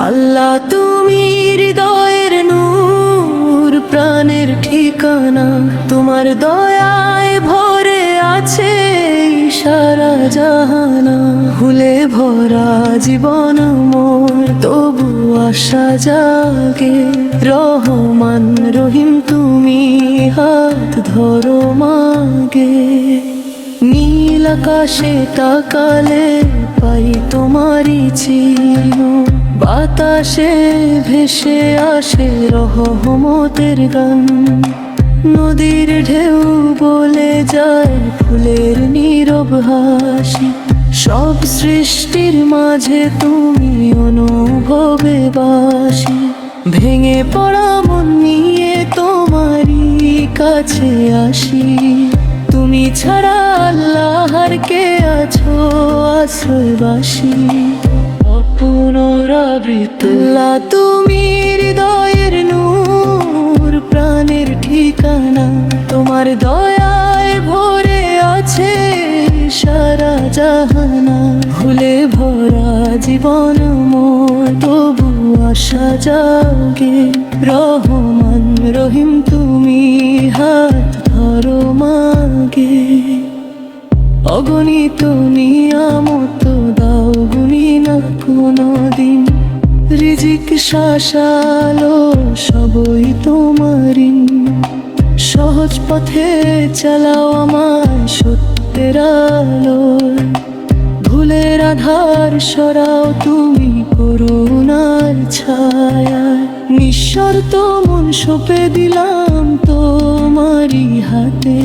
আল্লাহ তুমি হৃদয়ের নূর, প্রাণের ঠিকানা, তোমার দয়ায় ভরে আছে সারা জাহানা। ভুলে ভরা জীবন মোর, তবু আশা জাগে। রহমান রহিম তুমি হাত ধরো মাগে। নীল আকাশে তাকালে পাই তোমারই চিহ্ন, বাতাসে ভেসে আসে রহমতের গান। নদীর ঢেউ বলে যায় ফুলের নীরব হাসি। সব সৃষ্টির মাঝে তুমি অনুভবে বাসি। ভেঙে পড়া মন নিয়ে তোমারই কাছে আসি। তুমি ছাড়া আল্লাহর কে আছো আশ্রয়বাসী। পুনরাবৃত আল্লাহ তুমি হৃদয়ের নূর, প্রাণের ঠিকানা, তোমার দয়ায় ভরে আছে সারা জাহানা। ভুলে ভরা জীবন মোর, তবু আশা জাগে। রহমান রহিম তুমি হাত ধরো মাগে। অগণিত নিয়ামত দাও গুনি না কোনদিন, রিজিক শাসালো সবই তোমারি। সহজ পথে চালাও আমায় সত্যের আলোয়। ভুলের আধার সরাও তুমি করুণার ছায়ায়। নিঃশর্ত মন সঁপে দিলাম তোমারি হাতে।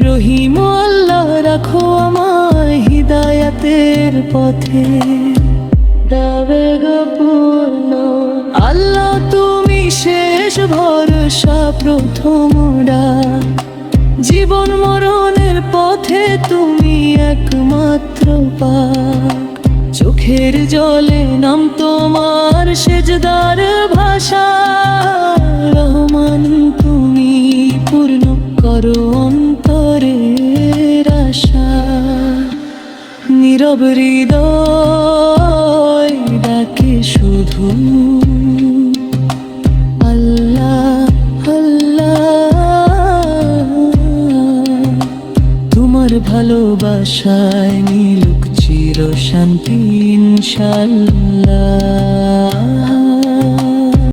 রহিম আল্লাহ রাখো আমায় হিদায়াতের পথে। পূর্ণ আল্লাহ তুমি শেষ ভরসা, প্রথম ডাক। জীবন মরণের পথে তুমি একমাত্র পাক। চোখের জলে নাম তোমার সেজদার ভাষা। রহমান তুমি পূর্ণ করো অন্তরের আশা। নীরব হৃদয় ডাকে শুধু আল্লাহ আল্লাহ। তোমার ভালোবাসায় মিলুক চির শান্তি ইনশাআল্লাহ।